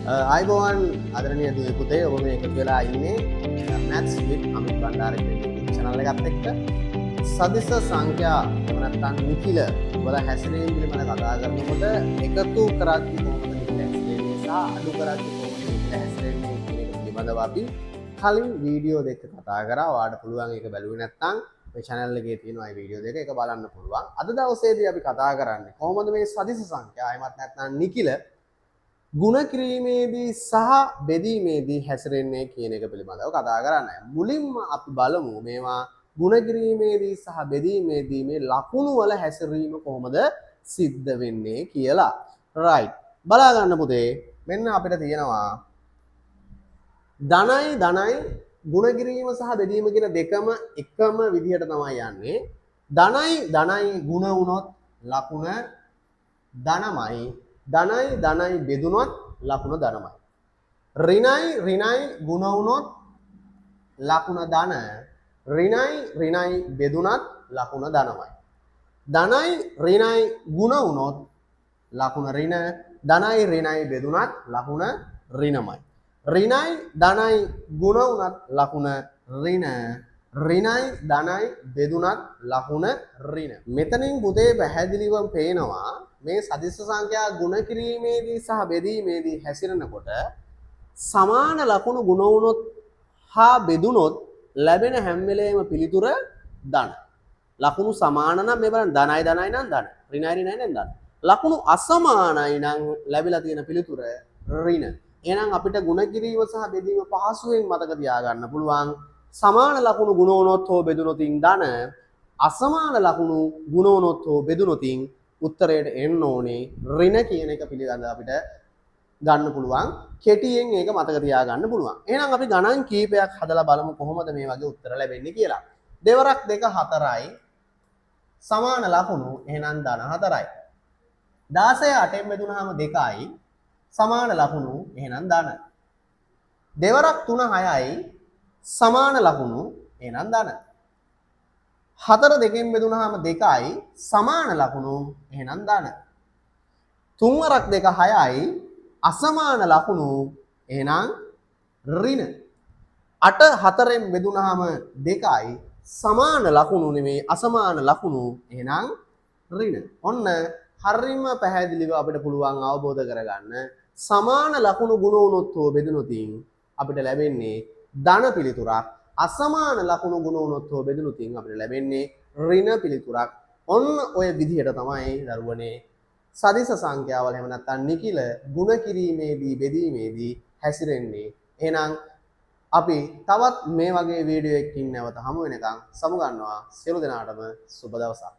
ආයිබෝවන් ආදරණීය දුවේ පුතේ ඔබ මේ එකතු වෙලා ඉන්නේ maths with අමිත් බණ්ඩාර කියන YouTube channel එකත් එක්ක සදිස සංඛ්‍යා එහෙම නැත්නම් නිකිල වල හැසිරීම පිළිබඳව කතා කරනකොට එකතු කරද්දී කොහොමද නිකිල හැසිරෙන්නේ සහ අඩු කරද්දී කොහොමද නිකිල හැසිරෙන්නේ කියන එක පිළිබඳව අපි කලින් වීඩියෝ දෙක කතා කරා. ඔයාලට පුළුවන් ඒක බැලුවේ නැත්නම් මේ channel එකේ තියෙන අය වීඩියෝ දෙක ඒක බලන්න පුළුවන්. අද දවසේදී අපි කතා කරන්නේ කොහොමද මේ සදිස සංඛ්‍යා එහෙමත් නැත්නම් නිකිල ගුණ කිරීමේදී සහ බෙදීමේදී හැසිරෙන්නේ කියන එක පිළිබඳව කතා කරන්නේ. මුලින්ම අපි බලමු මේවා ගුණ කිරීමේදී සහ බෙදීමේදී මේ ලකුණු වල හැසිරීම කොහොමද සිද්ධ වෙන්නේ කියලා. right. බලා ගන්න පුතේ. මෙන්න අපිට තියෙනවා ධනයි ගුණ කිරීම සහ බෙදීම කියන දෙකම එකම විදිහට තමයි යන්නේ. ධනයි ගුණ වුණොත් ලකුණ ධනමයි. ධනයි බෙදුනොත් ලකුණ ධනමයි. ඍණයි ගුණ වුණොත් ලකුණ ධන. ඍණයි බෙදුනත් ලකුණ ධනමයි. ධනයි ගුණ වුණොත් ලකුණ ඍණ. ධනයි බෙදුනත් ලකුණ ඍණමයි. ධනයි ගුණ වුණත් ලකුණ ඍණ. ධනයි බෙදුනත් ලකුණ ඍණ. මෙතනින් පුතේ පැහැදිලිවම පේනවා මේ සදිස්ස සංඛ්‍යා ගුණ කිරීමේදී සහ බෙදීමේදී හැසිරෙනකොට සමාන ලකුණු ගුණ වුණොත් හා බෙදුනොත් ලැබෙන හැම වෙලේම පිළිතුර ධන. ලකුණු සමාන නම් මේ බලන්න ධනයි නම් ධන. ඍණයි නම් ධන. ලකුණු අසමානයි නම් ලැබිලා තියෙන පිළිතුර ඍණ. එහෙනම් අපිට ගුණ කිරීම සහ බෙදීම පහසුවෙන් මතක තියාගන්න පුළුවන්. සමාන ලකුණු ගුණ වුණොත් හෝ බෙදුනොතින් ධන. අසමාන ලකුණු ගුණ වුණොත් හෝ බෙදුනොතින් උත්තරයට එන්න ඕනේ ඍණ කියන එක පිළිබඳව අපිට ගන්න පුළුවන්. කෙටියෙන් ඒක මතක තියාගන්න පුළුවන්. එහෙනම් අපි ගණන් කීපයක් හදලා බලමු කොහොමද මේ වගේ උත්තර ලැබෙන්නේ කියලා. දෙවරක් 2 4යි සමාන ලකුණු එහෙනම් ධන 4යි. 16 8ෙන් බෙදුනහම 2යි සමාන ලකුණු එහෙනම් ධන. දෙවරක් 3 6යි සමාන ලකුණු එහෙනම් ධන. 4 2ෙන් බෙදුනහම 2යි සමාන ලකුණු එහෙනම් ධන. 3 වරක් 2 6යි අසමාන ලකුණු එහෙනම් ඍණ. 8 4ෙන් බෙදුනහම 2යි සමාන ලකුණු නෙමේ අසමාන ලකුණු එහෙනම් ඍණ. ඔන්න හරියම පැහැදිලිව අපිට පුළුවන් අවබෝධ කරගන්න සමාන ලකුණු ගුණ වුණොත් හෝ බෙදුනොතින් අපිට ලැබෙන්නේ ධන පිළිතුරක්. අසමාන ලකුණු ගුණ වුණොත් හෝ බෙදුනොතින් අපිට ලැබෙන්නේ ඍණ පිළිතුරක්. ඔන්න ඔය විදිහට තමයි දරුවනේ සදිස සංඛ්‍යාවල එහෙම නැත්නම් නිකිල ගුණ කිරීමේදී බෙදීමේදී හැසිරෙන්නේ. එහෙනම් අපි තවත් මේ වගේ වීඩියෝ එකකින් නැවත හමු වෙනකන් සමු ගන්නවා. සියලු දෙනාටම සුබ දවසක්.